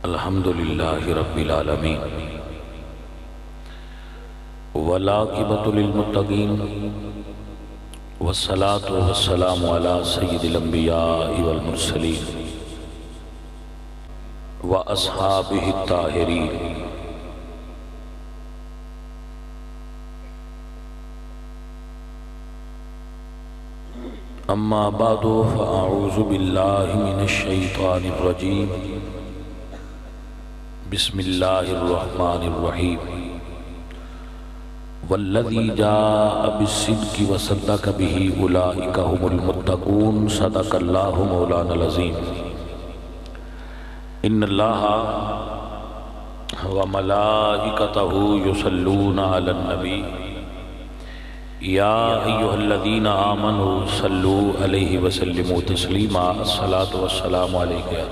الحمدللہ رب العالمین والعاقبۃ للمتقین والصلاة والسلام علی سید الانبیاء والمرسلین واصحابہ الطاہرین اما بعد فاعوذ باللہ من الشیطان الرجیم بسم اللہ الرحمن الرحیم والذی جاء بالصدق وصدق به اولئک هم المتقون صدق اللہ مولانا العظیم ان اللہ وملائکتہ یصلون علی النبی یا ایہا الذین آمنوا صلوا علیہ وسلموا تسلیما الصلاة والسلام علیکہ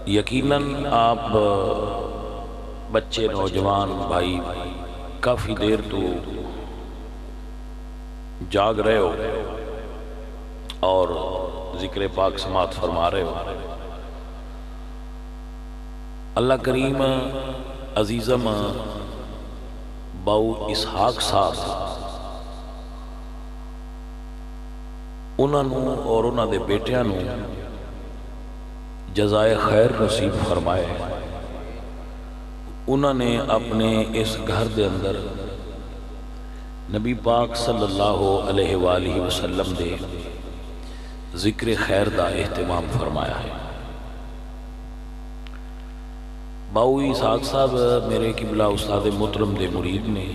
یقیناً آپ بچے نوجوان بھائی کافی دیر تو جاگ رہے ہو اور ذکر پاک سماعت فرما رہے ہو۔ اللہ کریم عزیزم باؤ اسحاق صاحب انہوں اور انہوں دے بیٹیاں نو جزائے خیر نصیب فرمائے۔ انہوں نے اپنے اس گھر دے اندر نبی پاک صلی اللہ علیہ وآلہ وسلم دے ذکر خیر دا اہتمام فرمایا ہے۔ باؤ اسحاق صاحب میرے قبلہ استاد محترم دے مرید نے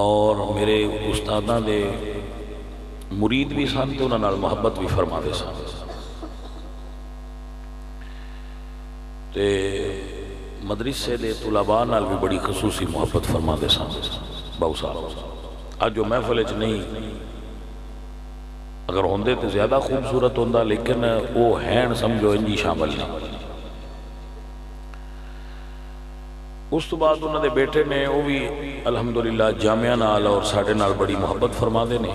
اور میرے استاداں دے مرید بھی سن تے انہاں نال محبت بھی فرما دے سن تے مدرسے دے طلباء نال بھی بڑی خصوصی محبت فرما دے سن باؤ صاحب۔ آج جو محفل چ نہیں اگر ہوندے تے زیادہ خوبصورت ہوندا لیکن وہ ہیں سمجھو انجی شامل نہیں۔ اس تو بعد انہوں نے بیٹے نے وہ بھی الحمدللہ جامعہ نال اور ساڑھے نال بڑی محبت فرما دے نے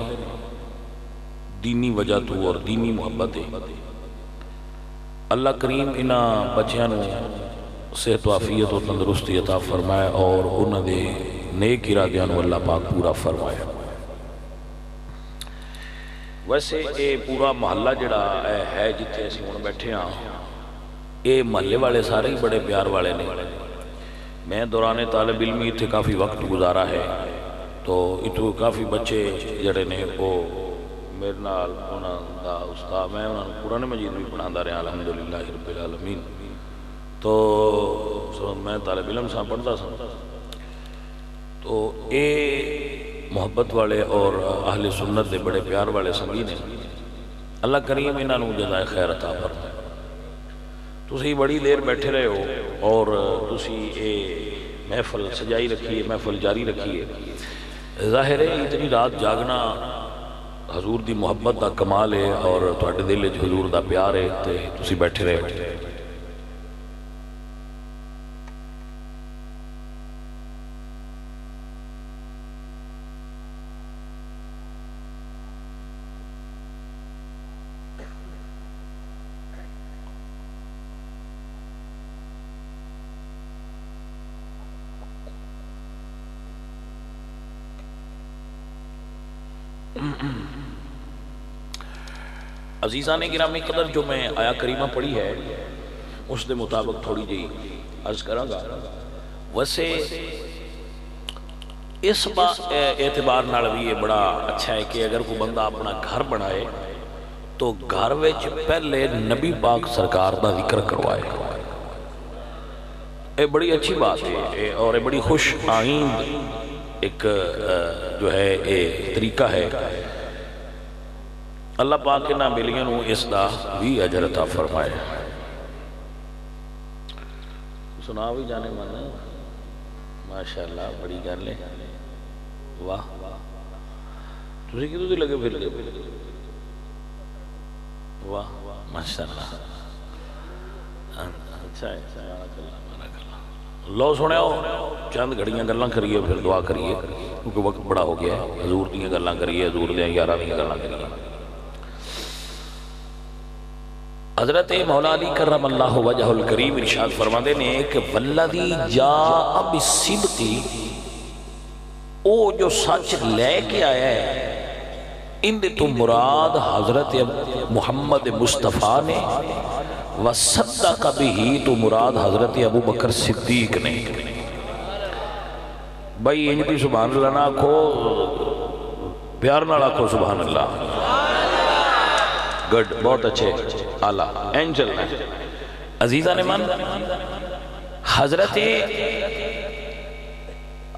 دینی وجہ تو اور دینی محبت ہے۔ اللہ کریم انہاں بچیاں نو صحت و عافیت و تندرستی عطا فرمائے اور انہوں نے نیک ارادیاں نو اللہ پاک پورا فرمائے۔ ویسے اے پورا محلہ جڑا ہے جتے اسی ہن بیٹھے ہاں اے محلے والے سارے ہی بڑے پیار والے نے۔ میں دوران طالب علمی تھے کافی وقت گزارا ہے تو اتو کافی بچے جڑے نے وہ میرے نال انہاں دا استاد میں انہاں قرآن مجید بھی پڑھاندا رہا الحمدللہ رب العالمین۔ تو میں طالب علم سا پڑھتا سا تو اے محبت والے اور اہل سنت دے بڑے پیار والے سنگی نے۔ اللہ کریم انہاں نو جزائے خیر عطا فرمائے۔ تسی بڑی دیر بیٹھے رہے ہو اور تسی اے محفل سجائی رکھیے محفل جاری رکھیے۔ ظاہر ہے اتنی رات جاگنا حضور دی محبت دا کمال ہے اور تواڈے دل وچ حضور دا پیار ہے تے تسی بیٹھے رہے ہو۔ عزیزان گرامی قدر جو میں آیا کریمہ پڑھی ہے اس دے مطابق تھوڑی جی عرض کراں گا۔ ویسے اس اعتبار نال بھی یہ بڑا اچھا ہے کہ اگر کوئی بندہ اپنا گھر بنائے تو گھر وچ پہلے نبی پاک سرکار دا ذکر کروائے۔ یہ بڑی اچھی بات ہے اور یہ بڑی خوش آئند ایک جو ہے یہ طریقہ ہے۔ اللہ پاک نہ ملیاں نو اس دا بھی اجر عطا فرمائے۔ سنا بھی جانے مانا ماشاءاللہ بڑی گل ہے۔ واہ تسی کدوں دی لگے پھر واہ ماشاءاللہ اچھا ہے۔ لو سنے ہو چند گھڑیاں گلاں کریے پھر دعا کریے۔ کیونکہ وقت بڑا ہو گیا ہے، حضور دیاں گلاں کریے، حضور دیاں یاراں دیاں گلاں کریے۔ حضرت مولا علی کرم اللہ وجہ الکریم ارشاد فرماتے ہیں کہ والذی جاء بالصدق، او جو سچ لے کے آیا ہے، ان تو مراد حضرت محمد مصطفیٰ نے، وصدق بھی تو مراد حضرت ابو بکر صدیق نے۔ بھائی انجی سبحان اللہ نہ آکھو، پیار نہ آکھو سبحان اللہ۔ گڈ، بہت اچھے، اعلیٰ، اینجل ہے۔ عزیزان من، حضرت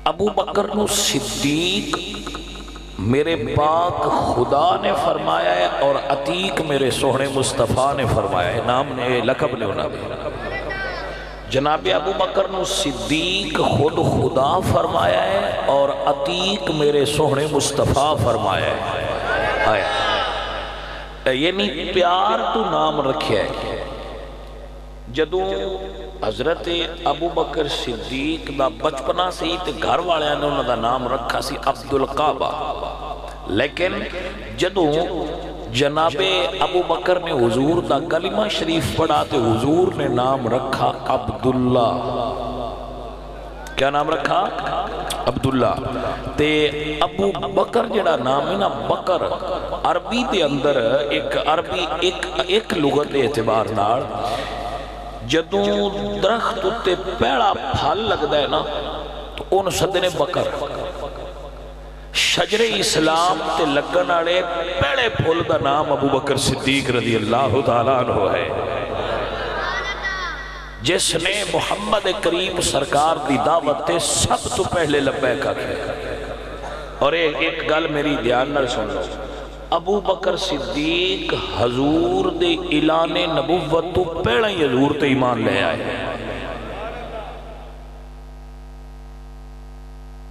ابو بکر نو صدیق میرے پاک خدا نے فرمایا ہے اور عتیق میرے سوہنے مصطفیٰ نے فرمایا ہے، نام نے لقب نے انہوں نے۔ جناب ابو بکر نو صدیق خود خدا فرمایا ہے اور عتیق میرے سوہنے مصطفیٰ فرمایا ہے۔ یعنی پیار تو نام رکھیا ہے۔ جدوں حضرت ابو بکر صدیق دا بچپنا سی تے گھر والے نے انہوں دا نام رکھا سی عبدالقعبہ، لیکن جدوں جناب ابو بکر نے حضور دا کلمہ شریف پڑھا تے حضور نے نام رکھا عبداللہ۔ کیا نام رکھا؟ عبداللہ۔ تے ابو بکر جڑا نام ہے نا، بکر عربی دے اندر ایک لغت اعتبار نال جدوں درخت تے پیڑا پھل لگدا ہے نا تو ان سدنے بکر۔ شجر اسلام تے لگن والے پیڑے پھل دا نام ابو بکر صدیق رضی اللہ تعالیٰ عنہ ہے، جس نے محمد کریم سرکار دی دعوت تے سب تو پہلے لبیک کیا۔ اور ایک گل میری دھیان نال سن لو، ابو بکر صدیق حضور دے اعلان نبوت تو پہلے ہی حضور تے ایمان لے آئے۔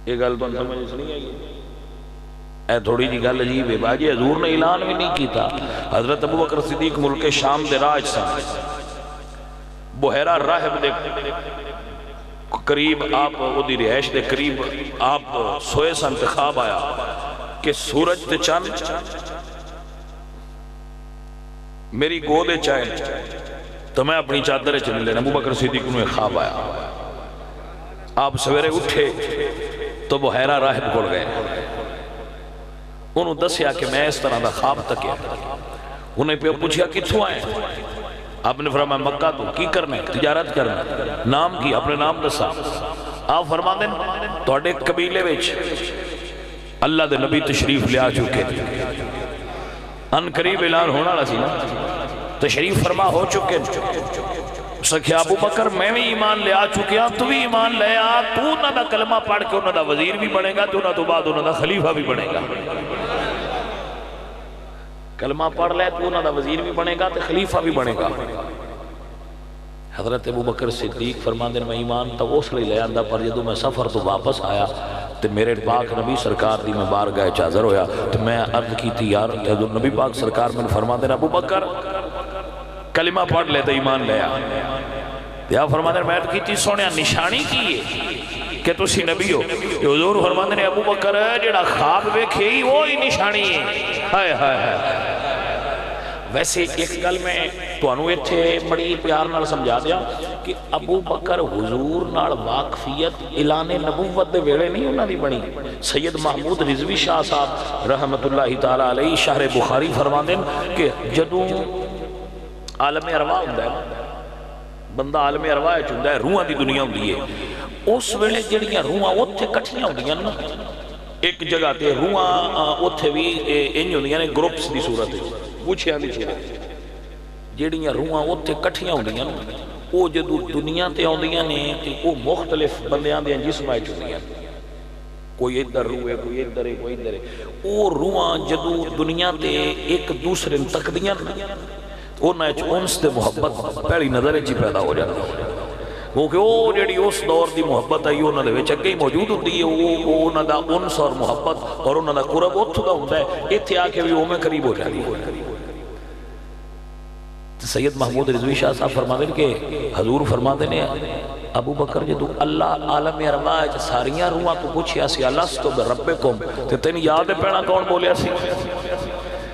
یہ گل تو سمجھ نہیں آئی؟ اے تھوڑی جی گل عجیب ہے باجی، حضور نے اعلان بھی نہیں کیتا۔ حضرت ابو بکر صدیق ملک شام دے راج سن، بحیرہ راہب دے قریب آپ وہ دی رہائش دے قریب آپ سوئے سا انتخاب آیا کہ سورج تے چاند میری گودے چاہیں تو میں اپنی چادریں چلے لینا۔ ابو بکر صدیق انہوں نے خواب آیا، آپ سویرے اٹھے تو بحیرہ راہب گھڑ گئے، انہوں دسیا کہ میں اس طرح دا خواب تکیا۔ انہیں پہ پوچھیا کتھوں آئے؟ آپ نے فرمایا مکہ تو کی کرنے تجارت کرنے۔ نام کی اپنے نام دسا۔ آپ فرما دیں توڑے قبیلے ویچ اللہ دے نبی تشریف لیا چکے، ان قریب اعلان ہونا لسی نا، تشریف فرما ہو چکے۔ سکھیا ابو بکر میں بھی ایمان لیا چکیا، تو بھی ایمان لیا، تو انہوں دا کلمہ پڑھ کے انہوں دا وزیر بھی بنے گا، تو انہوں تو بعد انہوں دا خلیفہ بھی بنے گا۔ کلمہ پڑھ لے تو انہوں دا وزیر بھی بنے گا تو خلیفہ بھی بنے گا۔ حضرت ابو بکر صدیق فرما دیں میں ایمان تا اس لئے لے آندہ، پر جدو میں سفر تو واپس آیا تو میرے پاک نبی سرکار دی میں بارگاہ چادر ہویا تو میں عرض کی تھی یار نبی پاک سرکار میں فرما دیں ابو بکر کلمہ پڑھ لے تو ایمان لیا۔ یا فرما دیں میں کی تھی سونے نشانی کی ہے کہ تسی نبی ہو۔ حضور فرما دیں ابو بکر جڑا خواب ویکھے ہی وہی نشانی ہے۔ ہائے ہائے ہائے۔ ویسے ایک گل میں تو انہوں اتھے بڑی پیار نال سمجھا دیا کہ ابو بکر حضور نال واقفیت اعلان نبوت دے ویڑے نہیں انہوں نے بنی۔ سید محمود رضوی شاہ صاحب رحمت اللہ تعالیٰ علیہ شہر بخاری فرما دیں کہ جدوں عالم ارواح ہوندہ ہے، بندہ عالم ارواح ہوندہ ہے، روحاں دی دنیا ہوندی ہے، اس ویلے جڑیاں روحاں اتھے کٹھیاں ہوندیاں نا، ایک جگہ تے روحاں اتھے بھی انج ہوندیاں نے گروپس دی صورت ہے، پوچھیاں دی صورت جڑیاں روحاں اتھے کٹھیاں ہوندیاں نا، وہ جدو دنیا تے ہوندیاں نے وہ مختلف بندیاں دیاں جسم آئے چکیاں، کوئی ادھر روح ہے کوئی ادھر ہے کوئی ادھر ہے، وہ روحاں جدو دنیا تے ایک دوسرے تک دیاں انس دے محبت پہلی نظر چی پیدا ہو جاتا ہے، کیونکہ وہ جڑی اس دور دی محبت ہے انہوں نے ویچ اگے موجود ہوتی ہے، وہ انہوں دا انس اور محبت اور انہوں دا قرب اتھو دا ہوتا ہے، اتھے آکے بھی وہ میں قریب ہو جاتی ہے۔ سید محمود رضوی شاہ صاحب فرما دیں کہ حضور فرما دیں ابو بکر جدو اللہ عالم ارواح ساریاں روحاں تو پوچھیا سی الستو بربکم تے تین یاد پینا کون بولیا سی؟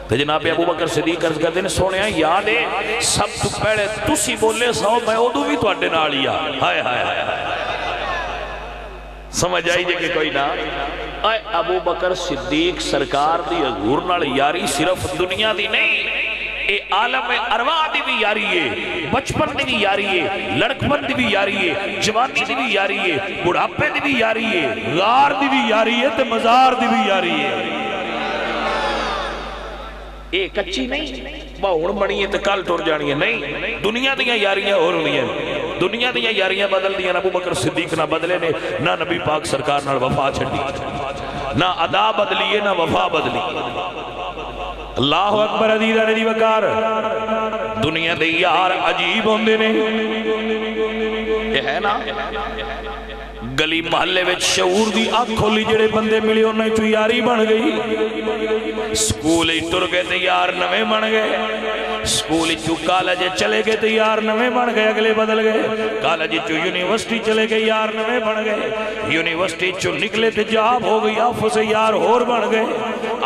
تے جناب ابو بکر صدیق عرض کردے نے سونیا یاد ہے سب تو پہلے تسی بولے سو میں ادو بھی تواڈے نال ہی آ ہائے ہائے ہائے سمجھ آئی جے کہ کوئی نہ اے ابو بکر صدیق سرکار دی حضور نال یاری صرف دنیا دی نہیں اے عالم ارواح دی بھی یاری ہے، بچپن دی بھی یاری ہے، لڑکپن دی بھی یاری ہے، جوانی دی بھی یاری ہے، بڑھاپے دی بھی یاری ہے، غار دی بھی یاری ہے تے مزار دی بھی یاری ہے۔ اے کچی نہیں باہن بنی ہے تے کل ٹر جانی ہے، نہیں دنیا دیاں یاریاں ہو رہی ہیں، دنیا دیاں یاریاں بدل دیاں۔ ابو بکر صدیق نہ بدلے نے، نہ نبی پاک سرکار نہ وفا چھڑی، نہ ادا بدلیے نہ وفا بدلی۔ اللہ اکبر عزیزہ ندی وکار دنیا دے یار عجیب ہوندے نے، یہ ہے نا گلی محلے وچ شعور دی آنکھ کھولی جڑے بندے ملے انہیں چو یاری بن گئی، سکول ہی ٹر گئے تے یار نویں بن گئے، سکول چو کالج چلے گئے تے یار نویں بن گئے، اگلے بدل گئے، کالج چو یونیورسٹی چلے گئے یار نویں بن گئے، یونیورسٹی چو نکلے تے جاب ہو گئی، آفس یار اور بن گئے،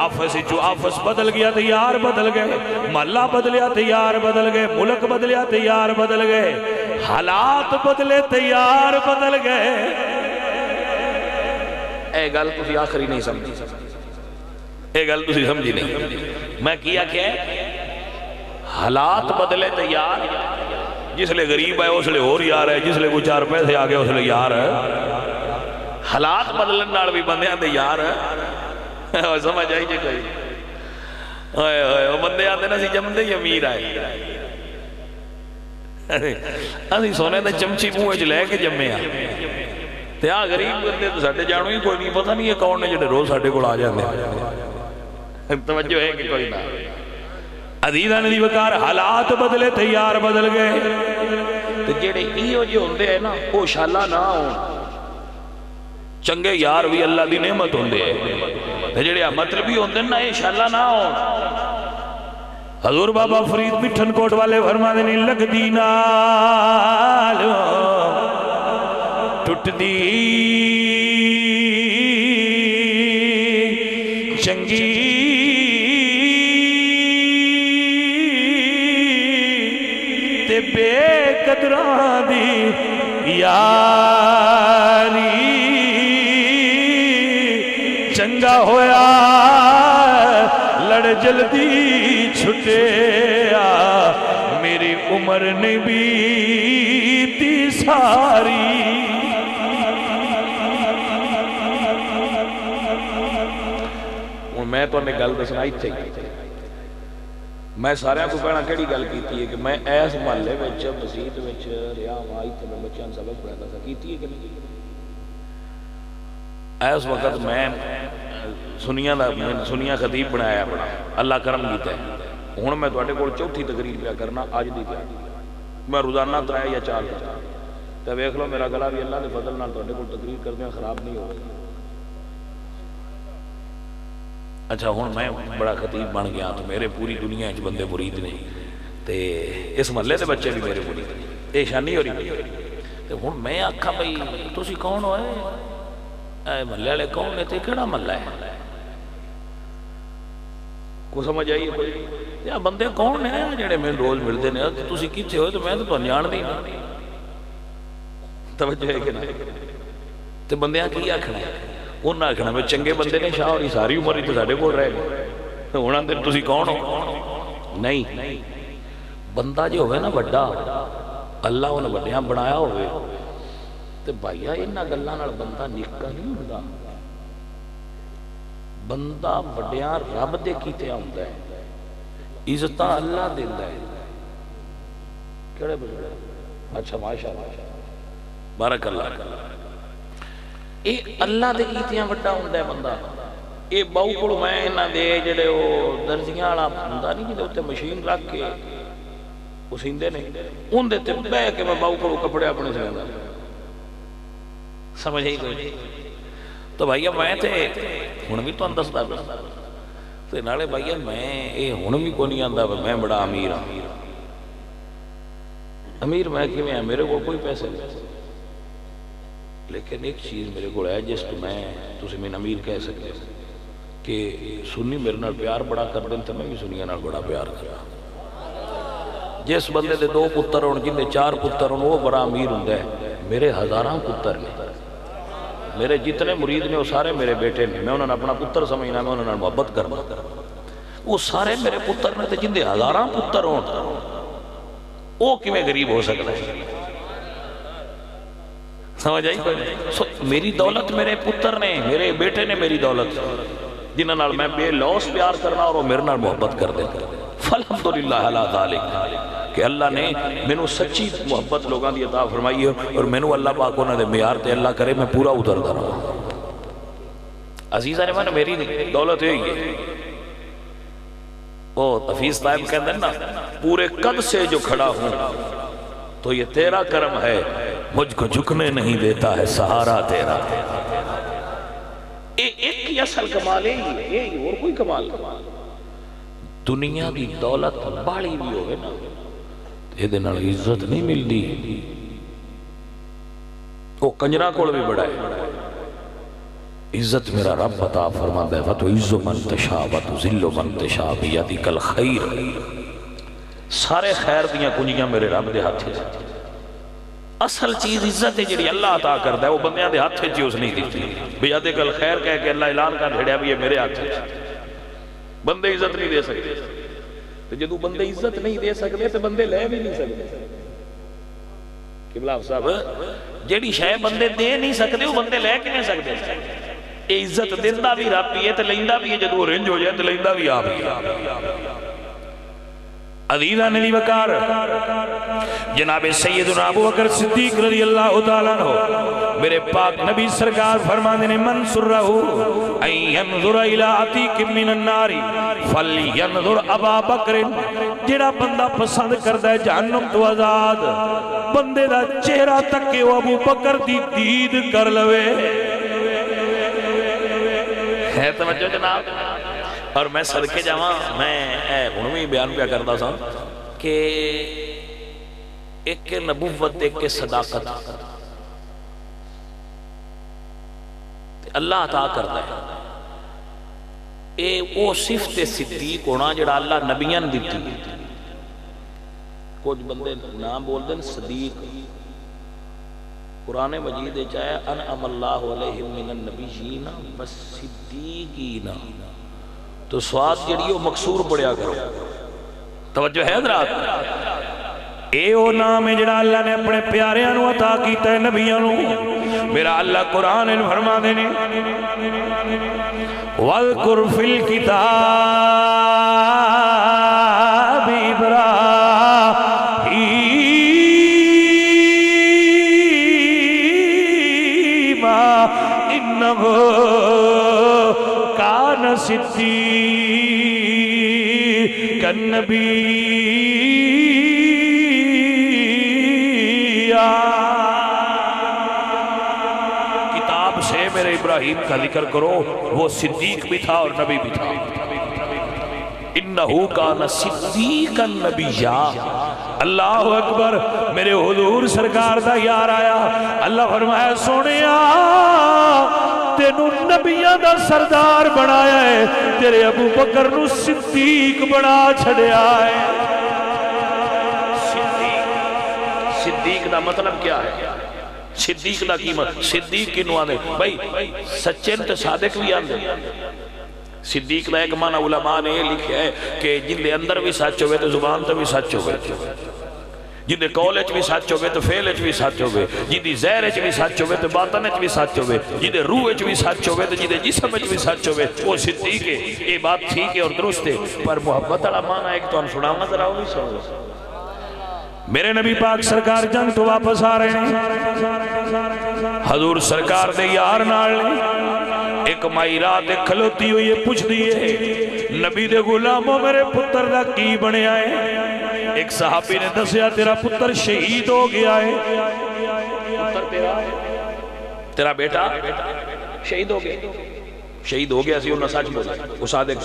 آفس چو آفس بدل گیا تے یار بدل گئے، محلہ بدلیا تے یار بدل گئے، ملک بدلیا تے یار بدل گئے، حالات بدلے تے یار بدل گئے۔ اے گل تسی آخری نہیں سمجھی، اے گل تسی سمجھی نہیں، میں کیا ہے حالات بدلے تے یار، جس لئے غریب ہے اس لئے اور یار ہے، جس لئے کوئی 4 پیسے آگے اس لئے یار ہے، حالات بدلن نال بھی بندے آتے یار ہے، سمجھ آئی جے کوئی وہ بندے آتے نا سی جمدے ہی امیر آئے، اسی سونے دے چمچی منہ وچ لے کے جمے آئے تے آ غریب بندے تو ساڈے جانو ہی کوئی نہیں، پتہ نہیں ہے کون نے جڑے روز ساڈے کو آ جاندے توجہ ہے کہ کوئی نہ۔ عزیزہ ندی وکار حالات بدلے تے یار بدل گئے تے جڑے ایو جو ہوندے ہیں نا وہ شالا نہ ہون، چنگے یار بھی اللہ دی نعمت ہوندے ہیں تے جڑے مطلبی ہوندے نا یہ شالا نہ ہون۔ حضور بابا فرید مٹھن کوٹ والے فرما دینے لگ دی نال ٹوٹ دی چنگی تے بے قدران دی یاری چنگا ہویا لڑ جلدی چھٹے میری عمر نے بیتی ساری۔ میں تو انہیں گل دسنا ہی چاہیے، میں سارے کو کہنا کیڑی گل کیتی ہے کہ میں ایس محلے وچ مسجد وچ رہا ہوا تے میں بچیاں سبق پڑھاتا تھا، کیتی ہے کہ نہیں؟ ایس وقت میں سنیا خطیب بنایا اپنا، اللہ کرم کیتا ہے، ہن میں تواڈے کول چوتھی تقریر پیا کرنا اج دی پیا، میں روزانہ 3 یا 4 کرتا تے ویکھ لو میرا گلا بھی اللہ دے فضل نال تواڈے کول تقریر کردیاں خراب نہیں ہو گئی۔ اچھا ہون میں بڑا خطیب بن گیا تو میرے پوری دنیا چ بندے مرید نے تے اس محلے دے بچے بھی میرے مرید نے، یہ شانی ہو رہی تے ہن میں آکھاں بھئی تسی کون ہوئے اے محلے والے کون نے تے کیڑا محلہ ہے کو سمجھ آئیے کوئی یا بندے کون نے جڑے میں روز ملتے نے تسی کتھے ہوئے تو میں تو جان دی نا، توجہ ہے کہ نہ تے بندیاں کی آکھنا انہوں نے آکھنا میں چنگے بندے نے شاہ اور ساری عمر ہی تو ساڑے کو رہے گئے ہونا دن تسی کون ہو؟ نہیں بندہ جو ہوئے نا بڑا اللہ انہیں بڑیاں بنایا ہوئے تو بھائیہ انہا گلہ نال بندہ نکا نہیں ہوتا، بندہ بڑیاں رب دے کیتے آمدہ ہے، عزتہ اللہ دیندہ ہے، کیڑے بڑے اچھا ماشاءاللہ بارک اللہ۔ اے اللہ دے کیتیاں وڈا ہوندہ ہے بندہ، اے باؤ کڑو میں انہاں دے جڑے وہ درزیاں والا ہوندہ نہیں جڑے ہوتے مشین رکھ کے اسیندے نہیں ان دیتے بے کہ میں باؤ کڑو کپڑے اپنے سے لگا سمجھ ہی کوئی تو بھائیہ میں تھے ہن بھی تو اندستا تے نالے بھائیہ میں اے ہن بھی کو نہیں آندہ میں بڑا امیر ہوں، امیر میں کی میں میرے کو کوئی پیسے نہیں لیکن ایک چیز میرے کو ہے جس تو میں تسی میں امیر کہہ سکتے کہ سنی میرے نال پیار بڑا کر دیں تو میں بھی سنیاں نال بڑا پیار کرا. جس بندے دے 2 پتر ہون جن دے 4 پتر ہون وہ بڑا امیر ہوندا ہے. میرے ہزاراں پتر نے، میرے جتنے مرید نے وہ سارے میرے بیٹے نے. میں انہوں نے اپنا پتر سمجھنا، میں انہوں نے محبت کرنا. وہ سارے میرے پتر نے جن دے ہزاراں پتر ہون وہ کیویں غریب ہو سکتا ہے؟ سمجھ آئی؟ میری دولت میرے پتر نے، میرے بیٹے نے میری دولت، جنہاں نال میں بے لوس پیار کرنا اور وہ میرے نال محبت کر دے. فالحمدللہ علی ذالک کہ اللہ نے مینوں سچی محبت لوگاں دی عطا فرمائی ہے اور مینوں اللہ پاک انہاں دے معیار تے اللہ کرے میں پورا اتردا رہا. عزیزاں نے میری دولت یہی ہے. وہ حفیظ صاحب کہتے ہیں نا، پورے قد سے جو کھڑا ہوں تو یہ تیرا کرم ہے، مجھ کو جھکنے نہیں دیتا ہے سہارا تیرا. ایک ہی اصل کمال ہے یہی، اور کوئی کمال دنیا دی دولت باڑی بھی ہوئے نا یہ دے نال عزت نہیں ملدی. وہ کنجرا کول بھی بڑا ہے. عزت میرا رب عطا فرماتا ہے وَتُعِزُّ مَن تَشَاءُ وَتُذِلُّ مَن تَشَاءُ بِيَدِكَ الْخَيْرُ. سارے خیر دیاں کنجیاں میرے رب دے ہاتھ ہیں. اصل چیز عزت ہے جڑی اللہ عطا کرتا ہے وہ بندیاں دے ہاتھ چی اس نہیں دیتی. بِيَدِكَ الْخَيْرُ کہہ کہ اللہ اعلان کر بھیڑیا بھی یہ میرے ہاتھ ہے. بندے عزت نہیں دے سکتے تو جدو بندے عزت نہیں دے سکتے تو بندے لے بھی نہیں سکتے. قبلہ صاحب جیڑی شے بندے دے نہیں سکتے وہ بندے لے کے نہیں سکتے. اے عزت دیندہ بھی رب بھی ہے تو لیندہ بھی ہے. جدو رنج ہو جائے تو لیندہ بھی آپ ہی. عزیزہ نبی وقار جناب سیدنا ابو بکر صدیق رضی اللہ تعالیٰ عنہ میرے پاک نبی سرکار فرمانے نے من سرہو ان ینظر الى عتیق من النار فلینظر ابا بکر. جڑا بندہ پسند کردہ ہے جہنم تو آزاد بندے دا چہرہ تک کہ وہ ابو بکر دی دید کر لوے. ہے توجہ جناب. اور میں صدقے جاواں میں انہوں بیان پیا کرتا تھا کہ ایک نبوت ایک صداقت اللہ عطا کرتا ہے. اے وہ صفت صدیق ہونا جڑا اللہ نبیان دیتی. کچھ بندے نام بول دیں صدیق. قرآن مجید چاہے انعم اللہ علیہم من النبیین والصدیقین تو سواد جڑی وہ مقصور پڑھیا کرو. توجہ ہے حضرات؟ اے او نام ہے جڑا اللہ نے اپنے پیاریاں نو عطا کیتا ہے نبیاں نو. میرا اللہ قرآن نے فرما دینے وَاذْكُرْ فِي الْكِتَابِ إِبْرَاهِيمَ إِنَّهُ كَانَ صِدِّيقًا نَبِيًّا. کتاب سے میرے ابراہیم کا ذکر کرو وہ صدیق بھی تھا اور نبی بھی تھا. انہو کان صدیقا نبیّا. اللہ اکبر. میرے حضور سرکار دا یار آیا. اللہ فرمایا سونیا تینوں نبیوں دا سردار بنایا ہے تیرے ابو بکر نو صدیق بنا چھڑیا ہے. صدیق دا مطلب کیا ہے؟ صدیق دا قیمت صدیق کی نوانے بھائی سچن تے صادق بھی آندے. صدیق دا ایک معنی علماء نے یہ لکھا ہے کہ جن دے اندر بھی سچ ہوئے تو زبان تے بھی سچ ہوئے, جن دے قول اچ بھی سچ ہوئے تو فعل اچ بھی سچ ہوئے, جن دی زہر اچ بھی سچ ہوئے تو باطن اچ بھی سچ ہوئے, جن دے روح اچ بھی سچ ہوئے تو جن دے جسم اچ بھی سچ ہوئے. وہ صدیق ہے. یہ بات ٹھیک ہے اور درست ہے, پر محبت والا معنی ایک تو ہم سناؤں ذرا وہ نہیں سنو. میرے نبی پاک سرکار جنگ تو واپس آ رہے ہیں. حضور سرکار دے یار نال ایک مائی رات کھلوتی ہوئی پوچھ دیئے نبی دے غلاموں میرے پتر دا کی بنے آئے. ایک صحابی نے دسیا تیرا پتر شہید ہو گیا ہے. پتر تیرا بیٹا شہید ہو گیا. شہید ہو گیا سی انہوں نے سچ بولے. وہ صادق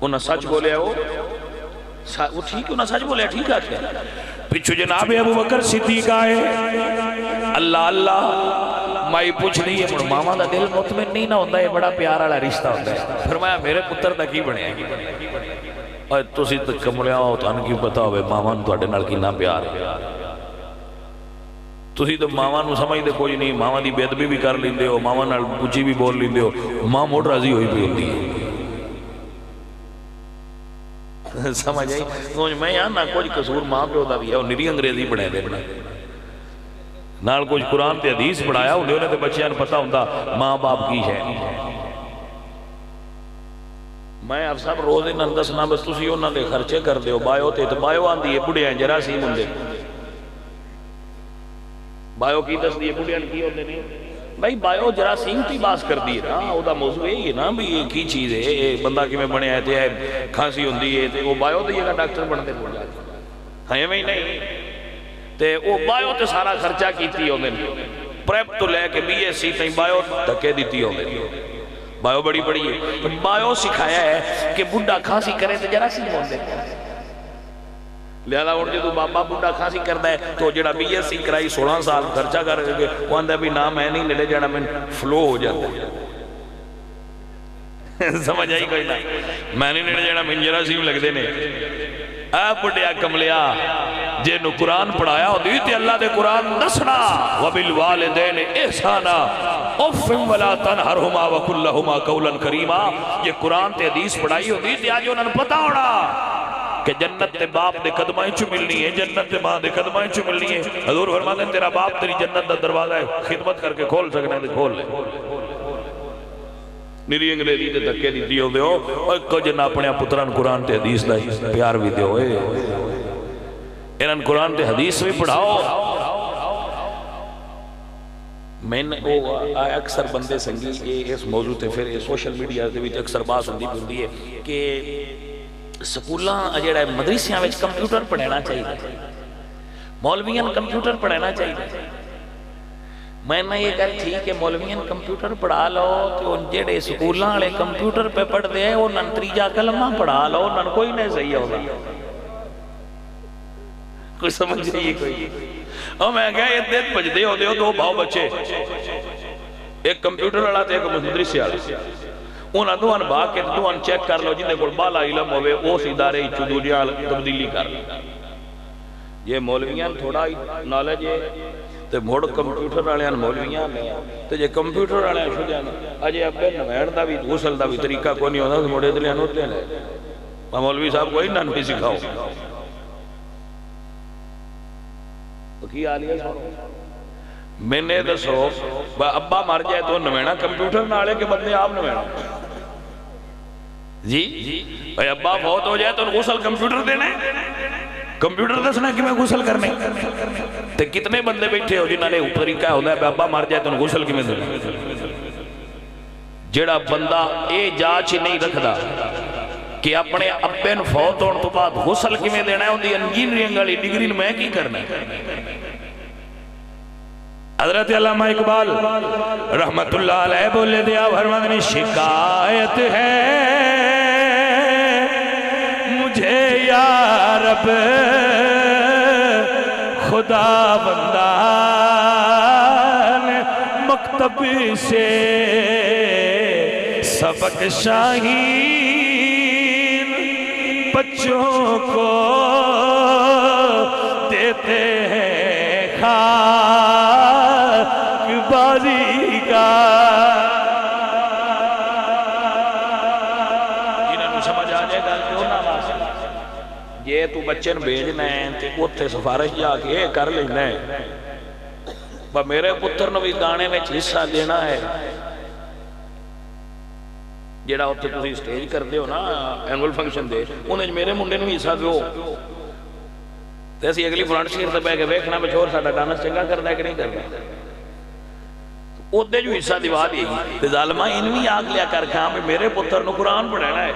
انہوں نے سچ بولے وہ ٹھیک انہوں نے سچ بولے ٹھیک ہے. پچھو جناب ابو بکر صدیق آئے اللہ اللہ مائی پوچھ رہی ہے مڑ ماما دا دل مطمئن نہیں نہ ہوتا ہے بڑا پیار والا رشتہ ہوتا ہے فرمایا میرے پتر دا کی بنے اور تسی تو کملیاں ہو تو ان کی پتا ہوئے ماما تو اڈے نال کینا پیار ہے تسی تو ماما نو سمجھ دے کوئی نہیں ماما دی بے ادبی بھی کر لیندے ہو ماما نال کچھ بھی بول لیندے ہو ماں موڑ راضی ہوئی بھی ہوتی ہے سمجھ آئی سمجھ میں یہاں نہ کچھ قصور ماں پہ ہوتا بھی ہے وہ نری انگریزی پڑھے دے بنا نال کچھ قرآن تے حدیث پڑھایا انہیں انہیں تے بچیاں نے پتا ہوتا ماں باپ کی ہے میں اب صاحب روز انہاں دسنا بس تسی انہاں دے خرچے کر دیو بایو تے تو بایو آن دیئے بڑے ہیں جراثیم ہوں دے بایو کی دس دیئے بڑے ہیں کی ہوتے نہیں بھائی بایو جراثیم تی باس کر دیئے نا او دا موضوع ہے یہ نا بھی یہ کی چیز ہے بندہ کی میں بنے آئے تھے کھانسی ہوں دیئے وہ بایو دیئے گا ڈاکٹر بڑھتے پڑ جاتے ہیں میں نہیں تے وہ بایو تے سارا خرچہ کیتی ہوں دن پریپ تو لے کے بی ایس سی تائیں بایو دھکے دیتی ہوں دن بایو بڑی بڑی ہے بایو سکھایا ہے کہ بڑھا کھانسی کرے تو جراثیم ہوں دن لہذا اور جو بابا بڑھا کھانسی کرتا ہے تو جڑا بی ایس سی کرائی 16 سال خرچہ کر کے وہ اندھا بھی نام ہے نہیں لے جانا میں فلو ہو جاتا ہے سمجھ آئی کوئی نہ میں نہیں لے جانا میں جراثیم لگ دینے اے بڑھیا کملیا جنہوں قرآن پڑھایا ہو دیتے اللہ دے قرآن نسنا وَبِالْوَالِدَيْنِ اِحْسَانًا اُفِّمْ وَلَا تَنْهَرْهُمَا وَقُلْ لَهُمَا قَوْلًا كَرِيمًا یہ قرآن تے حدیث پڑھائی ہو دیتے آج انہوں نے پتا ہونا کہ جنت تے باپ دے قدمائیں چو ملنی ہے جنت تے ماں دے قدمائیں چو ملنی ہے حضور فرماتے ہیں تیرا باپ تیری جنت دا دروازہ ہے خدمت کر کے کھول سکنے دے کھول لے نری انگریزی تے دھکے دیتی ہو دے ہو اور کچھ نہ اپنے پتران قرآن تے حدیث دا پیار بھی دے ہوئے انہاں قرآن تے حدیث بھی پڑھاؤ میں نے اکثر بندے سنگی اس موضوع تے پھر سوشل میڈیا تے بھی اکثر بات ہوندی ہے کہ سکولاں جڑا مدرسیاں وچ کمپیوٹر پڑھنا چاہیے مولویاں کمپیوٹر پڑھنا چاہیے میں نے یہ کہا ٹھیک ہے مولویاں کمپیوٹر پڑھا لو تو جڑے سکولاں والے کمپیوٹر پہ پڑھ دے وہ تریجا کلمہ پڑھا لو کوئی نہیں صحیح ہوگا کوئی سمجھ رہی ہے کوئی اور میں کہا یہ دیت بجدے ہو دے ہو دو بھاؤ بچے ایک کمپیوٹر والا تے ایک مدرسی والا انہاں دوان باغ کے دوان چیک کر لو جنہیں کوئی بالا علم ہوئے وہ ادارے چودوریاں تبدیلی کر یہ مولویاں تھوڑا نالج ہے تو موڑ کمپیوٹر والے مولویاں میں تو یہ کمپیوٹر والے شو جانا اجے ابے نوین دا بھی غسل دا بھی طریقہ کوئی نہیں ہوتا تو موڑے دلیاں ہوتے ہیں مولوی صاحب کوئی نہ نہیں سکھاؤ تو کی آلیہ سنو میں نے دسو ابا مر جائے تو نوینا کمپیوٹر نالے کے بدلے آپ نوینا جی بھائی ابا فوت ہو جائے تو غسل کمپیوٹر دینے کمپیوٹر دسنا کہ میں غسل کرنے تو کتنے بندے بیٹھے ہو جنہوں نے طریقہ ہوتا ہے ابا مر جائے تو غسل کی میں دینے جڑا بندہ اے جاچ ہی نہیں رکھدا کہ اپنے ابین فوت ہونے تو بعد غسل کی میں دینا ہے اندھی انجینئرنگ والی ڈگری میں کی کرنا ہے حضرت علامہ اقبال رحمت اللہ علیہ بولے دیا فرمانے شکایت ہے مجھے یا رب خدا بندہ مکتب سے سبق شاہین بچوں کو دیتے ہیں بازی کا جنہوں سمجھ آجے گا کیوں نہ واسا یہ تو بچے بھیجنا ہے تے اتھے سفارش جا کے کر لینا ہے میرے پتر نو بھی گانے میں حصہ دینا ہے جیڑا اتھے تسی سٹیج کر دے ہو نا اینول فنکشن دے انہیں میرے منڈے نو حصہ دیو تے اسی اگلی فرنٹ سیر تے بے کے ویکھنا بچور ساڑا ڈانس چنگا کرنا ہے کہ نہیں کرنا او دے جو حصہ دیوا دی گی تے ظالمہ انوی آگ لیا کر کھا میں میرے پتر نو قرآن پڑھنا ہے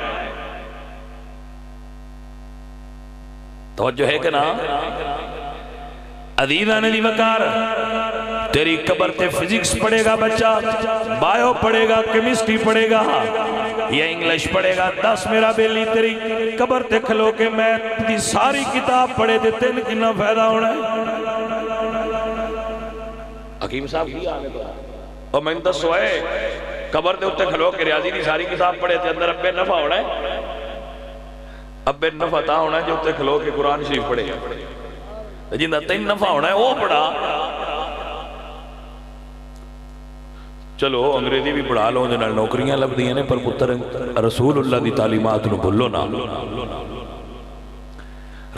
توجہ ہے کہ نا عدیدہ نے دی وکار تیری قبر تے فزکس پڑھے گا بچہ بایو پڑھے گا کیمسٹری پڑھے گا یا انگلش پڑھے گا 10 میرا بیلی تیری قبر تے کھلو کے میں دی ساری کتاب پڑھے تے تین کنا فائدہ ہونا ہے حکیم صاحب کی آنے تو اور میں دس سوئے قبر دے اتے کھلو کے ریاضی دی ساری کتاب پڑھے تھے اندر ابے نفع ہونا ہے ابے نفع تا ہونا ہے جو اتے کھلو کے قرآن شریف پڑھے جندہ تین نفع ہونا ہے وہ پڑھا چلو انگریزی بھی پڑھا لو جنہاں نوکریاں لب دیئے نے پر پتر رسول اللہ دی تعلیمات نو بھولو نا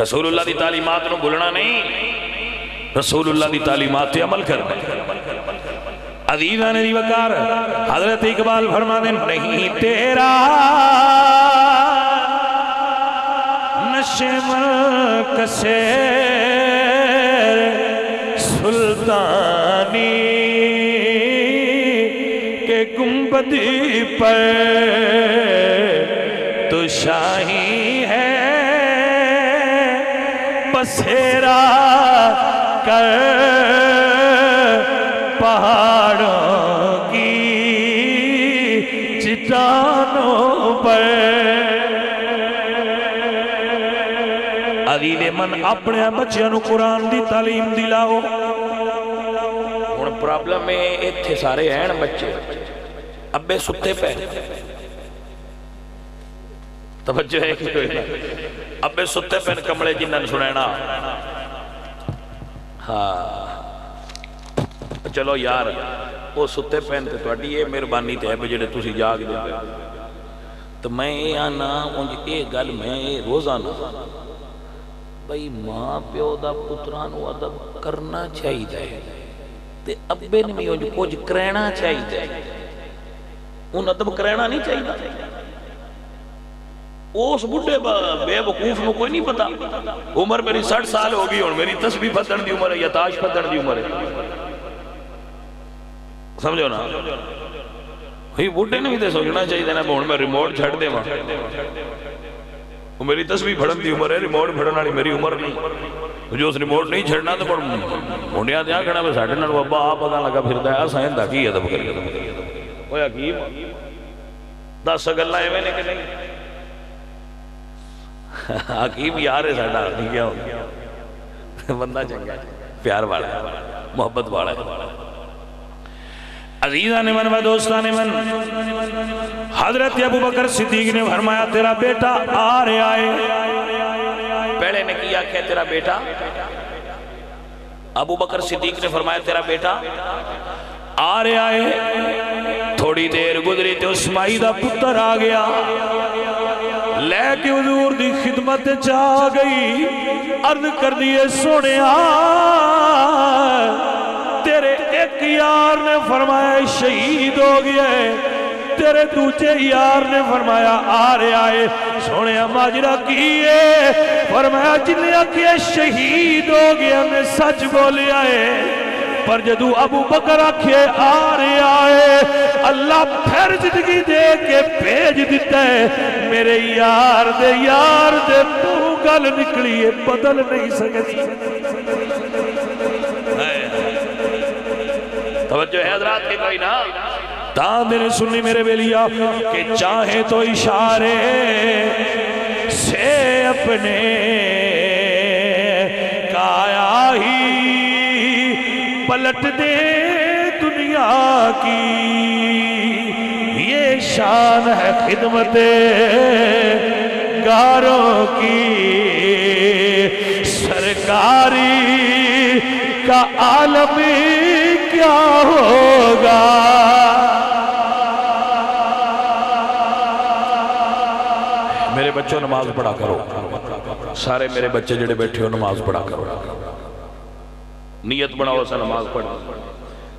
رسول اللہ دی تعلیمات نو بھولنا نہیں رسول اللہ دی تعلیمات تے عمل کرنا عزیزہ نے دی وقار حضرت اقبال فرمانے نہیں تیرا نشے مرکسے سلطانی کے گنبد پر تو شاہی ہے بسیرا کر پہاڑوں کی چٹانوں پر عزیز من اپنے بچیاں نو قرآن دی تعلیم دلاؤ ہن پرابلم ہے ایتھے سارے ہیں بچے ابے ستے پہ توجہ ہے کہ ابے ستے پہ کمڑے جنہاں سنینا ہاں چلو یار وہ ستے پہن تے توڑی یہ مہربانی تے ہے جڑے تسی جاگ دے تو میں یہ آنا یہ گل میں روزانہ بھئی ماں پیو دا پترانو ادب کرنا چاہیے تے ابے نے بھی کچھ کرنا چاہیے ان ادب کرنا نہیں چاہیے اس بڑھے بے وقوف نو کوئی نہیں پتا عمر میری 60 سال ہو گئی اور میری تسبیح پھدن دی عمر ہے یا تاش پھدن دی عمر ہے سمجھو نا ہی بڑھے نے بھی دے سوچنا چاہیے نا میں ریموٹ چھڑ دے ماں وہ میری تسبیح پھڑن دی عمر ہے ریموٹ پھڑن والی میری عمر نہیں جو اس ریموٹ نہیں چھڑنا تو مونڈیاں دیاں کھڑا میں ساڑھے نال بابا آپ پتہ لگا پھردا ہے سائن دا کی ادب کری وہ حکیم 10 گلاں ایویں نے کہ نہیں حکیم یار ہے ساڈا نہیں کیا ہو بندہ چنگا پیار والا ہے محبت والا ہے عزیزہ نے من و دوستہ نے من حضرت ابو بکر صدیق نے فرمایا تیرا بیٹا آ رہا ہے پہلے نے کیا کہ تیرا بیٹا ابو بکر صدیق نے فرمایا تیرا بیٹا آ رہا ہے تھوڑی دیر گزری تے اسمائی دا پتر آ گیا لے کے حضور دی خدمت چاہ گئی عرض کر دیئے سونے تیرے ایک یار نے فرمایا شہید ہو گیا ہے تیرے دوسرے یار نے فرمایا آ رہے آئے سونے ماجرہ کیے فرمایا جنہیں کیے شہید ہو گیا میں سچ بولے آئے پر جدو ابو بکر آکھے آ رہے آئے اللہ پھر زندگی دے کے بھیج دیتا ہے میرے یار دے منہ گل نکلی ہے بدل نہیں سکتی توجہ ہے حضرات کی کوئی نا میرے سنی میرے بیلیا کہ چاہے تو اشارے سے اپنے کایا ہی پلٹ دے دنیا کی یہ شان ہے خدمت گاروں کی سرکاری کا عالم کیا ہوگا میرے بچوں نماز پڑھا کرو سارے میرے بچے جڑے بیٹھے ہو نماز پڑھا کرو نیت بناؤ سا نماز پڑھا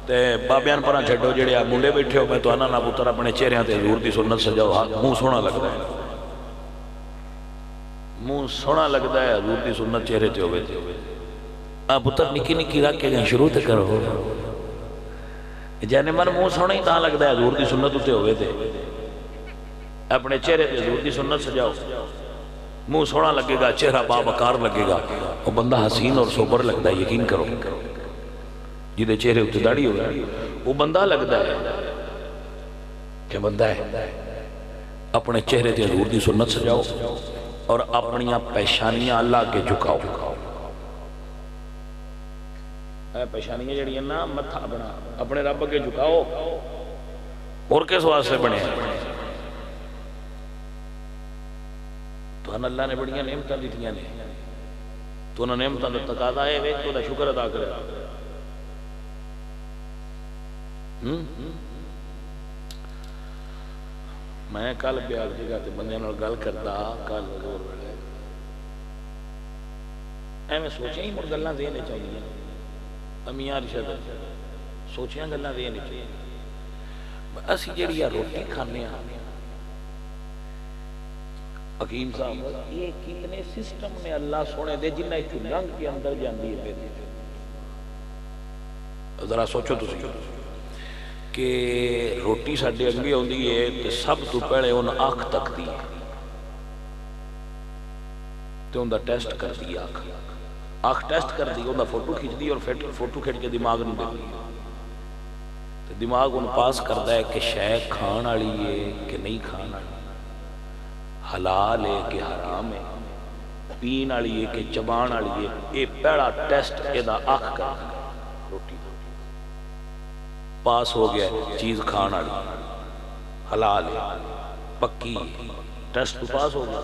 تے بابیان پران چھٹو جڑے آپ منڈے بیٹھے ہو میں تو آنا نا پتر اپنے چہرے تے حضور دی سنت سجاؤ منہ سونا لگتا ہے منہ سونا لگتا ہے حضور دی سنت چہرے تے ہوئے تھے پتر نکی نکی رکھ کے گئے شروع تے کرو جانے من منہ سونا ہی تاں لگتا ہے حضور دی سنت تے ہوئے تھے اپنے چہرے تے حضور دی سنت سجاؤ منہ سونا لگے گا چہرہ بابکار لگے گا وہ بندہ حسین اور سوبر لگتا ہے یقین کرو جیدے چہرے اتے داڑھی ہو گئے وہ بندہ لگتا ہے کہ بندہ ہے اپنے چہرے تے حضور دی سنت سجاؤ اور اپنیاں پیشانیاں اللہ کے جھکاؤ پیشانیاں جڑیاں نا متھا بنا اپنے رب کے جھکاؤ اور کس واسطے بنے تو اللہ نے بڑیاں نعمتاں دتیاں نے تو انہاں نعمتاں دا تقاضا ہے وے تو دا شکر ادا کرے میں کل بیال جگہ تے بندے نال گل کردا کل ایویں سوچیں ہی مڑ گلاں دین چاہیے امیاں رشد سوچیاں گلاں دین چاہیے اسی جڑی روٹی کھانے ہاں حکیم صاحب یہ کتنے سسٹم نے اللہ سونے دے جنہ لنگ کے اندر جاندی ہے ذرا سوچو تسی کہ روٹی ساڈے اگے ہوندی ہے تے سب تو پہلے ان آنکھ تک دی تے ان دا ٹیسٹ کر دی آنکھ ٹیسٹ کر دی ان دا فوٹو کھچ دی اور فوٹو کھچ کے دماغ نو دے دی دماغ ان پاس کردا ہے کہ شے کھان والی ہے کہ نہیں کھان والی حلال ہے کہ حرام ہے پین والی ہے کہ چبان والی ہے یہ پہلا ٹیسٹ اے دا آنکھ کا روٹی پاس ہو گیا چیز کھان والی حلال ہے پکی ٹیسٹ تو پاس ہو گیا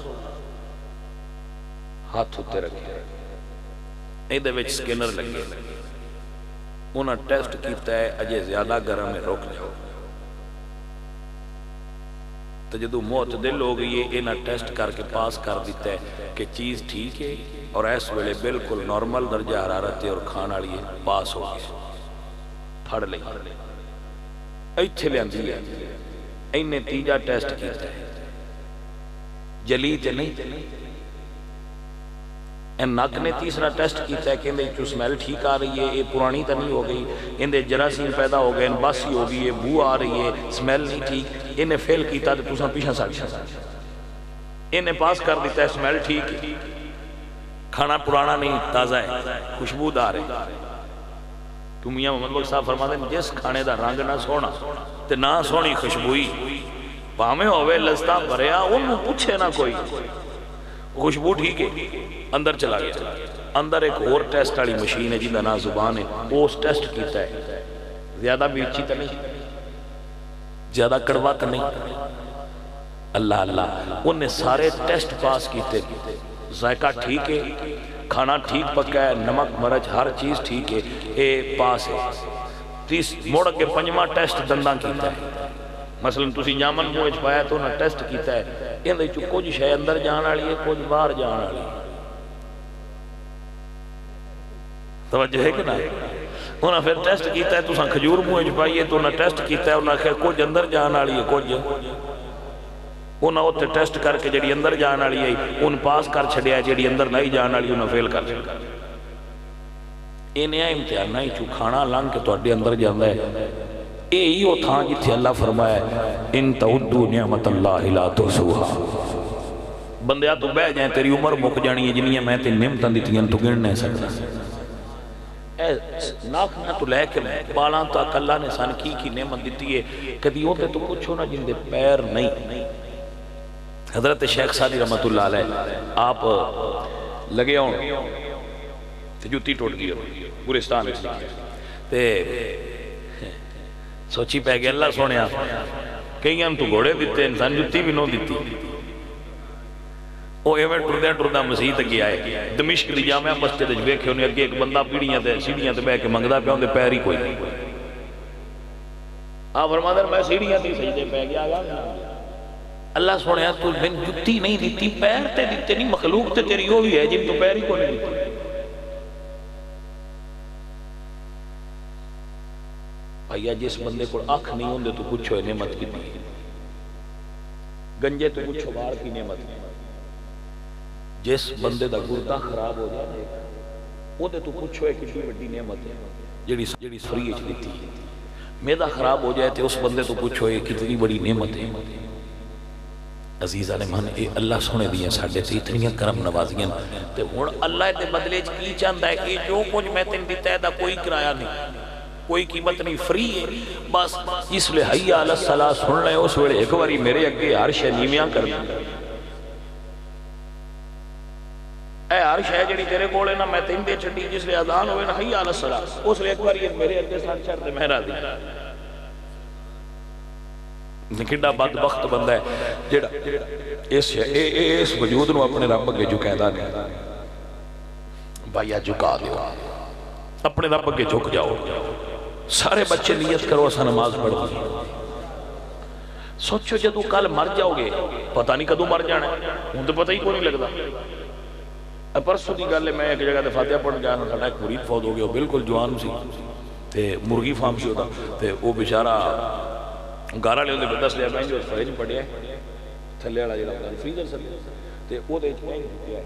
ہاتھ ہوتے رکھے ایدے وچ سکینر لگے انہاں ٹیسٹ کیتا ہے اجے زیادہ گرم ہے رک جاؤ تو جدو معتدل ہو گئی ہے انہاں ٹیسٹ کر کے پاس کر دیتا ہے کہ چیز ٹھیک ہے اور اس ویلے بالکل نارمل درجہ حرارت ہے اور کھان والی ہے پاس ہو گئی پھڑ لئی ایتھے لیندی ہے اینے تیجا ٹیسٹ کیتا ہے جلی تے نہیں این ناک نے تیسرا ٹیسٹ کیتا ہے کہ اندے جو سمیل ٹھیک آ رہی ہے یہ پرانی تا نہیں ہو گئی اندے جراثیم پیدا ہو گئے باسی ہو گئی ہے بو آ رہی ہے سمیل نہیں ٹھیک انہیں فیل کیتا تو تساں پیچھا ساڑی انہیں پاس کر دیتا ہے سمیل ٹھیک ہے کھانا پرانا نہیں تازہ ہے خوشبودار ہے تو میاں محمد بخش صاحب فرما دیں جس کھانے دا رنگ نہ سونا تے نہ سونی خوشبوئی پامیں ہوئے لذتا بھریا انہوں پوچھے نہ کوئی خوشبو ٹھیک ہے اندر چلا گیا اندر ایک اور ٹیسٹ والی مشین ہے جنہاں نا زبان ہے وہ اس ٹیسٹ کیتا ہے زیادہ بیچی تا نہیں زیادہ کڑوا تا نہیں اللہ اللہ انہیں سارے ٹیسٹ پاس کیتے ذائقہ ٹھیک ہے کھانا ٹھیک پکا ہے نمک مرچ ہر چیز ٹھیک ہے اے پاس ہے تیس موڑ کے پنجمہ ٹیسٹ دنداں کیتا ہے مثلا تسی جامن موچ پایا تو انہاں ٹیسٹ کیتا ہے ان دے چو کچھ شے اندر جان والی ہے کچھ باہر جان والی ہے توجہ ہے کہ نہ انہاں پھر ٹیسٹ کیتا ہے تو ساں کھجور موچ پائیے تو انہاں ٹیسٹ کیتا ہے انہاں کہ کچھ اندر جان والی ہے کچھ انہاں ہوتے ٹیسٹ کر کے جڑی اندر جان والی ہے ان پاس کر چھڑیا جڑی اندر نہیں جان والی انہاں فیل کر چھڑیا انہیں امتحان نہیں چو کھانا لنگ کے تو اڈے اندر جاندہ ہے اے ہی وہ تھا جتھے اللہ فرمایا ان تعدو نعمت اللہ لا تحصوها بندیا تو بہ جائیں تیری عمر مک جانی ہے جنیاں میں تے نعمتاں دیتی ہیں تو گن نہیں سکتا اے ناک نہ تو لے کے بالاں تک اللہ نے سان کی نعمت دیتی ہے کدی ہوتے تو کچھ ہونا جن دے پیر نہیں حضرت شیخ سادی رحمت اللہ علیہ آپ لگے ہوں تے جوتی ٹوٹ گئی گورستان اس لیے تے سوچی پہ گئے اللہ سونے آپ کئی ہم تو گھوڑے دیتے انسان جتی بھی نو دیتی وہ ایویں ٹردہ مسیح تک گیا ہے دمشق دی جامعہ مسجد جو بیکھے انہیں اگے ایک بندہ پیڑیاں تے سیڑیاں تے بے کے منگدہ پہ ہوندے پیر ہی کوئی نہیں آپ فرما در میں سیڑیاں تے سجدے پہ گیا گا اللہ سونے آپ تو بن جتی نہیں دیتی پیر تے دیتے نہیں مخلوق تے تیری ہوئی ہے جن تو پیر ہی کوئی نہیں دیتی بھائیہ جس بندے کو آنکھ نہیں ہوندے تو کچھ ہوئے نعمت کی دی گنجے تو کچھ بار کی نعمت کی جس بندے دا گردہ خراب ہو جائے وہ دے تو کچھ ہوئے کسی بڑی نعمت ہے جڑی سفری اچھ دیتی ہے میدہ خراب ہو جائے تھے اس بندے تو کچھ ہوئے کتنی بڑی نعمت ہے عزیزہ نے مان اے اللہ سونے دیا ساڑھے سے اتنی کرم نوازیاں تے ہون اللہ دے بدلے کی چاندہ ہے کہ جو کچھ میں تن دیتا ہے دا کوئی کرایہ نہیں کوئی قیمت نہیں فری ہے بس اس لئے حی علی الصلاة سن لے اس ویلے ایک باری میرے اگے ہر شے نیمیاں کر دیں اے ہر شے جڑی تیرے کول ہے نا میں تین دے چھڈی جس لے اذان ہوئے نا حی علی الصلاۃ اس لے ایک بار یہ میرے اگے سر چڑھ تے میں راضی کڈا بدبخت بندہ ہے جڑا اس وجود نو اپنے رب اگے جھکیندا نہیں بھائی جھکا دیو اپنے رب اگے جھک جاؤ سارے بچے نیت کرو اسا نماز پڑھ دی سوچو جدو کل مر جاؤ گے پتہ نہیں کدو مر جانا ہے ہوں تو پتہ ہی کوئی نہیں لگتا پرسوں دی گل ہے میں ایک جگہ تے فاتحہ پڑھن جانا ساڈا ایک مرید فوت ہو گیا بالکل جوان سی تے مرغی فارم سی ہوتا تے وہ بیچارہ گارا لے ہوندے دس لیا میں جو فرج پڑھیا تھلے والا جڑا ہوندا فریزر سر تے او دے وچ پیا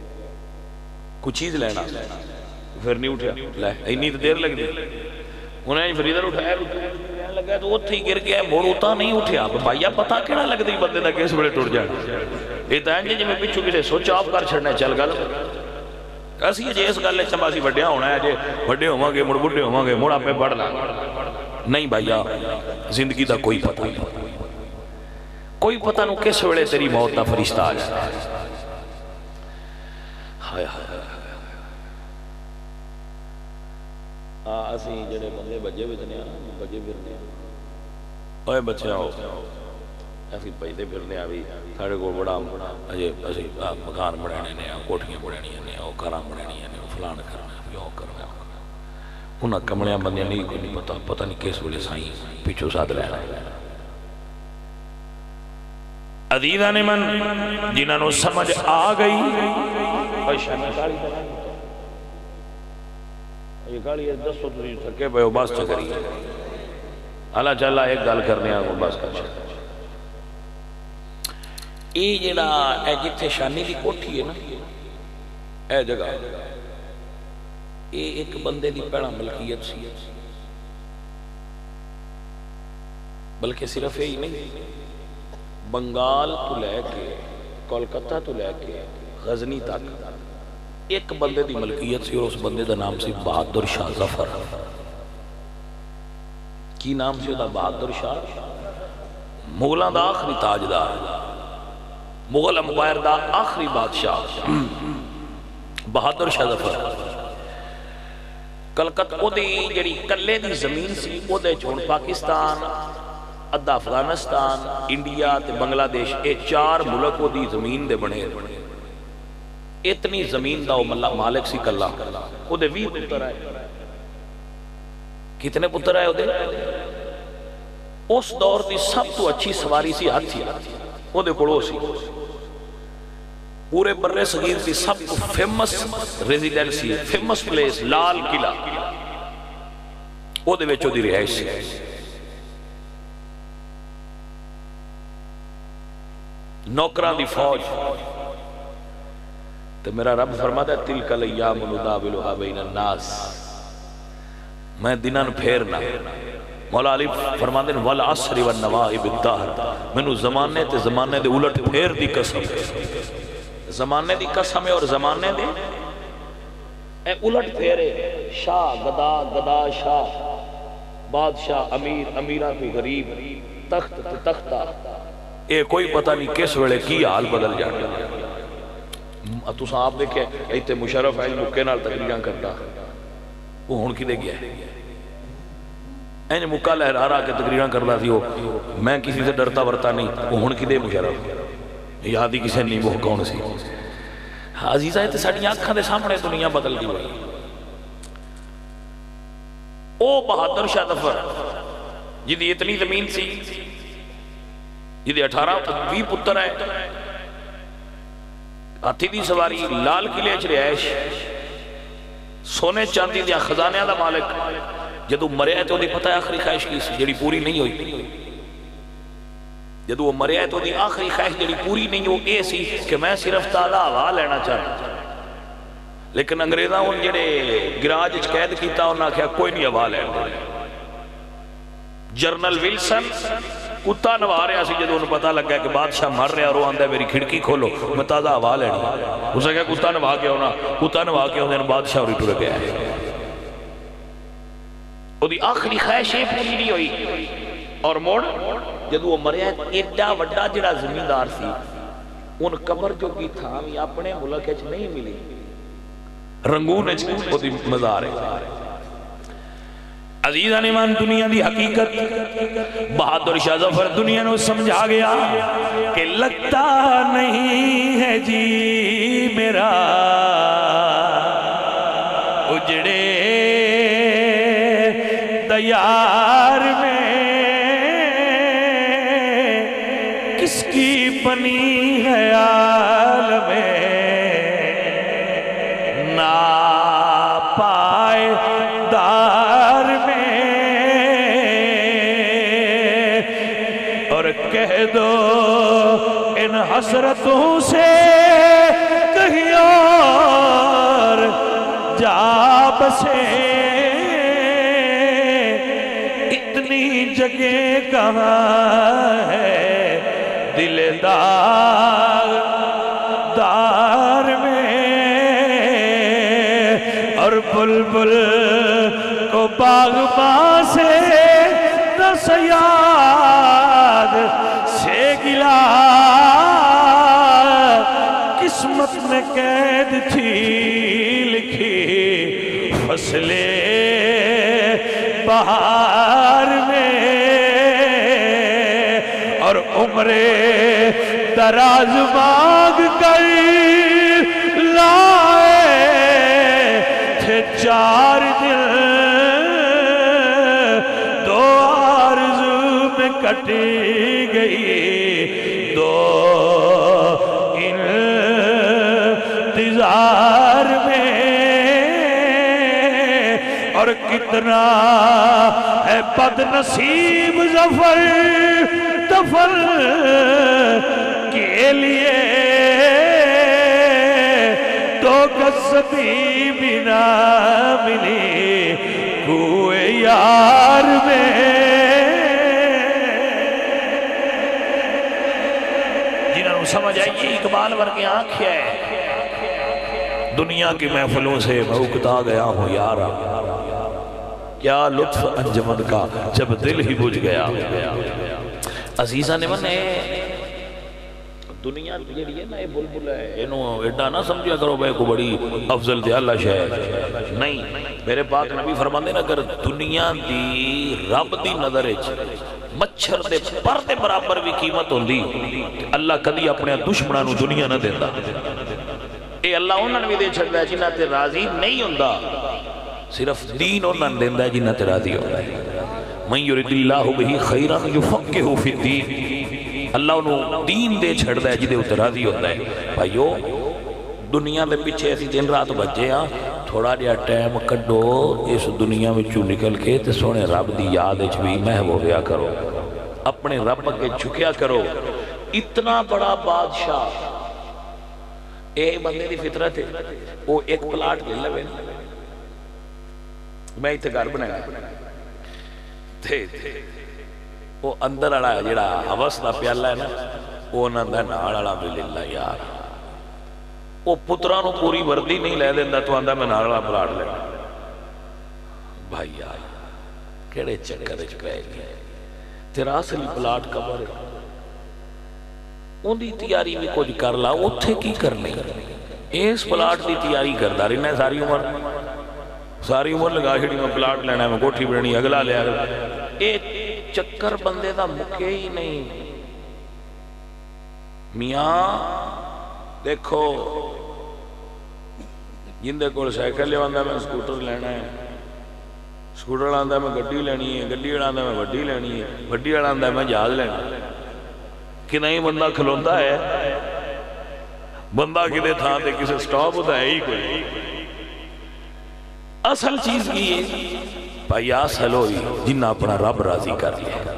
کوئی چیز لینا پھر نہیں اٹھیا لے اینی تے دیر لگدی انہیں فریزر اٹھایا لگا تو اتھے ہی گر گیا موڑ اتا نہیں اٹھیا بھائیا پتہ کیڑا لگدی بندے دا کس بڑے ٹوٹ جانا یہ تو ہے جی میں پچھو کسے سوچ آف کر چھڑنا چل گل اسی جی اس گل چماسی وڈیا ہونا ہے جی وڈے ہوں گے مڑ بڈھے ہوں گے مڑ اپنے پڑھ لا نہیں بھائیا زندگی دا کوئی پتہ نہیں کوئی پتہ نو کس ویلے تیری موت دا فرشتہ آ جائے ہائے ہائے اسی جڑے بندے بجے بجنے ہیں بجے پھرنے ہیں اوے بچے آؤ ایسی پیدے پھرنے آوی ساڑھے کو بڑا اسی مکان بڑھانے نے کوٹھیاں بڑھانی نے او کارام بڑھانی نے فلان کرنا یو کرنا انہاں کمڑیاں بندیاں نہیں کوئی نہیں پتہ نہیں کس ویلے سائیں پیچھو ساتھ لینا عزیزان من جنہاں نو سمجھ آ گئی اور شامل کاری بنا یہ گاڑی ہے دس سو تجھے تھکے بے باس چکری اللہ چاہلا ایک گل کرنے آگو باس کر چکر یہ جڑا اے جتھے شانی دی کوٹھی ہے نا اے جگہ یہ ایک بندے دی پہلا ملکیت سی بلکہ صرف ہی نہیں بنگال تو لے کے کولکتہ تو لے کے غزنی تک ایک بندے دی ملکیت سی اور اس بندے دا نام سی بہادر شاہ ظفر کی نام سی دا بہادر شاہ مغلان دا آخری تاجدار مغل امپائر دا آخری بادشاہ بہادر شاہ ظفر کلکت او دی جڑی کلے دی زمین سی او دے چھوڑ پاکستان ادھا افغانستان انڈیا تے بنگلہ دیش اے چار ملک او دی زمین دے بنے اتنی زمین دا مالک سی کلا او دے 20 پتر آئے کتنے پتر آئے او دے اس دور دی سب تو اچھی سواری سی ہاتھی او دے کڑو سی پورے برے صغیر دی سب تو famous residency famous place Lal Qila او دے وچو دی رہائش سی نوکران دی فوج تو میرا رب فرماتا ہے تِلْكَ الْأَيَّامُ نُدَاوِلُهَا بَيْنَ النَّاسِ میں دنان پھیرنا مولا علی فرماتے ہیں وَالْعَصْرِ وَالنَّوَائِبِ الدَّهْرِ میں نو زمانے تے زمانے دے الٹ پھیر دی قسم زمانے دی قسم ہے اور زمانے دے اے الٹ پھیرے شاہ گدا گدا شاہ بادشاہ امیر امیرہ کی غریب تخت تختہ اے کوئی پتہ نہیں کس ویلے کی حال بدل جاتا تو صاحب دیکھے ایتے مشرف ہے مکے نال تقریراں کرتا وہ ہون کی دے گیا ہے این مکہ لہرارا کے تقریراں کرتا تھی میں کسی سے ڈرتا ورتا نہیں وہ ہون کی دے مشرف یادی کسی نہیں وہ کون سی عزیزہ ہے تے ساڑھی آنکھاں دے سامنے دنیا بدل دی ہوئی او بہادر شاہ ظفر جدی اتنی زمین سی جدی 18-20 پتر ہے ہاتھی دی سواری لال قلعے چ رہائش سونے چاندی دیا خزانے دا مالک جدو مریا ہے تو دی پتہ ہے آخری خواہش کی سی جڑی پوری نہیں ہوئی جدو وہ مریا ہے تو دی آخری خواہش جڑی پوری نہیں ہو اے سی کہ میں صرف تازہ ہوا لینا چاہتا لیکن انگریزاں ان جڑے گراج قید کیتا انہاں کہا کوئی نہیں ہوا لینا جرنل ویلسن کتا نوا رہا سی جدو انہوں پتہ لگا کہ بادشاہ مر رہا اور وہ آندہ ہے میری کھڑکی کھولو میں تازہ ہوا لینا اسے کہا کتا نوا کے ہونا کتا نوا کے ہونا بادشاہ اور ٹر گیا ہے وہ دی آخری خواہش یہ پوری نہیں ہوئی اور موڑ جدو وہ مریا ہے ایڈا وڈا جڑا زمیندار سی ان قبر جو کی تھا اپنے ملک اچھ نہیں ملی رنگون مزار ہے۔ عزیزان ایمان دنیا دی حقیقت بہادر شاہ ظفر دنیا نو سمجھا گیا کہ لگتا نہیں ہے جی میرا اجڑے دیار میں کس کی بنی ہے عالم نا پائے دار میں اور کہہ دو ان حسرتوں سے کہیں اور جا بسے اتنی جگہ کہاں ہے دل دار میں اور بلبل کو باغباں سے دس یاد سے گلا قسمت میں قید تھی لکھی فصلیں بہار میں اور عمرے دراز مانگ کر لائے تھے 4 دن دو آرزو میں کٹی گئی 2 انتظار میں اور کتنا ہے بد نصیب ظفر دفن کے لیے 2 قصبی بھی نہ ملی کوئے یار میں جنہوں سمجھ آئیے اقبال ورگے آنکھ ہے دنیا کی محفلوں سے میں اکتا گیا ہوں یارا کیا لطف انجمن کا جب دل ہی بجھ گیا عزیزہ نے من دنیا جیڑی ہے نا یہ بلبل ہے انہوں ایڈا نہ سمجھا کرو بے کو بڑی افضل دے اللہ شہر نہیں میرے پاک نبی فرماندے نا اگر دنیا دی رب دی نظر مچھر دے پر دے برابر بھی قیمت ہوندی اللہ کدی اپنے دشمنوں نو دنیا نہ دیتا اے اللہ انہوں نے بھی دے چھڑ ہے جنہ تے راضی نہیں ہوندہ صرف دین انہوں نے دیندہ ہے جنہ تے راضی ہوندہ ہے من یرد اللہ بہی خیران یفقہ فی الدین اللہ انہوں دین دے چھڑ ہے جنہ تے راضی ہوندہ ہے بھائیو دنیا دے پیچھے ایسی دن رات بجے ہاں تھوڑا جہا ٹائم کڈو اس دنیا میں چو نکل کے تے سونے رب دی یاد بھی محو گیا کرو اپنے رب کے جھکیا کرو اتنا بڑا بادشاہ اے بندے دی فطرت ہے وہ ایک پلاٹ لے لے میں ایتھے گھر بنایا وہ اندر اڑا جڑا حوث دا پیالہ ہے نا وہ نندہ ناڑ اڑا بللہ یار وہ پترانو پوری وردی نہیں لے دیندہ تو اندہ میں ناڑا پلاٹ لے بھائی یار کیڑے چکر پہ گئے تیرا اصلی پلاٹ کبر ہے ان دی تیاری بھی کچھ کر لا اتھے کی کرنے اس پلاٹ دی تیاری کردہ رہنا ہے ساری عمر لگا چھڑی میں پلاٹ لینا ہے میں کوٹھی بڑھنی اگلا لے اگلا ایک چکر بندے دا مکے ہی نہیں میاں دیکھو جندے کول سائیکل لے آندہ میں سکوٹر لینا ہے سکوٹر آندہ میں گڈی لینی ہے گڈی آندہ میں وڈی لینی ہے وڈی آندہ میں جہاز لینا ہے کہ نہیں بندہ کھلوندہ ہے بندہ کدے تھا دے کسے سٹاپ ہوتا ہے ہی کوئی اصل چیز کی ہے بھائی اصل ہوئی جنہ اپنا رب راضی کر لیا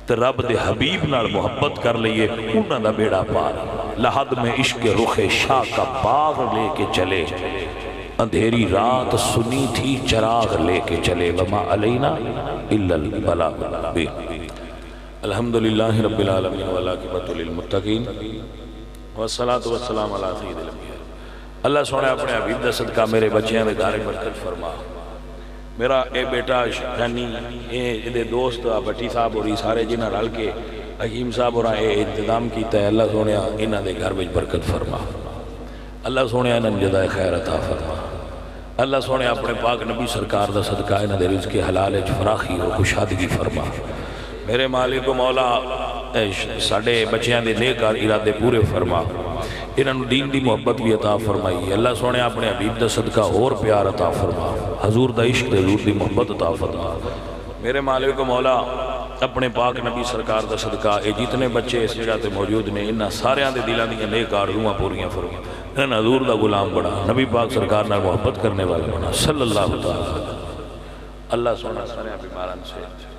تو رب دے حبیب نال محبت کر لئے انہاں دا بیڑا پار لحد میں عشق رخ شاہ کا باغ لے کے چلے اندھیری رات سنی تھی چراغ لے کے چلے وما علینا الا البلاغ المبین الحمدللہ رب العالمین والعاقبۃ للمتقین والصلاة والسلام علی سید الانبیاء اللہ سونے اپنے حبیب دا صدقہ میرے بچیاں دے دارے برکت فرما میرا اے بیٹا شانی اے دوست بٹی صاحب اور سارے جنہ رل کے حکیم صاحب اور اے انتظام کیتا ہے اللہ سونے انہاں دے گھر وچ برکت فرما اللہ سونے انہوں جزائے خیر عطا فرما اللہ سونے اپنے پاک نبی سرکار دا صدقہ انہوں دے رزق حلال فراخی اور کشادگی فرما میرے مالک و مولا ساڑے بچیاں دے نیک ارادے پورے فرما انہوں دین دی محبت بھی عطا فرمائی اللہ سونے اپنے حبیب دا صدقہ اور پیار عطا فرما حضور دا عشق دے حضور دی محبت عطا فرما میرے مالک و مولا اپنے پاک نبی سرکار دا صدقہ اے جتنے بچے اس جگہ تے موجود نے انہاں سارے دے دلان دیا نیک آرزوئاں پوریاں فرما انہاں حضور دا غلام بڑا نبی پاک سرکار نال محبت کرنے والا بنا صلی اللہ تعالی اللہ سونا سارے بیماران سے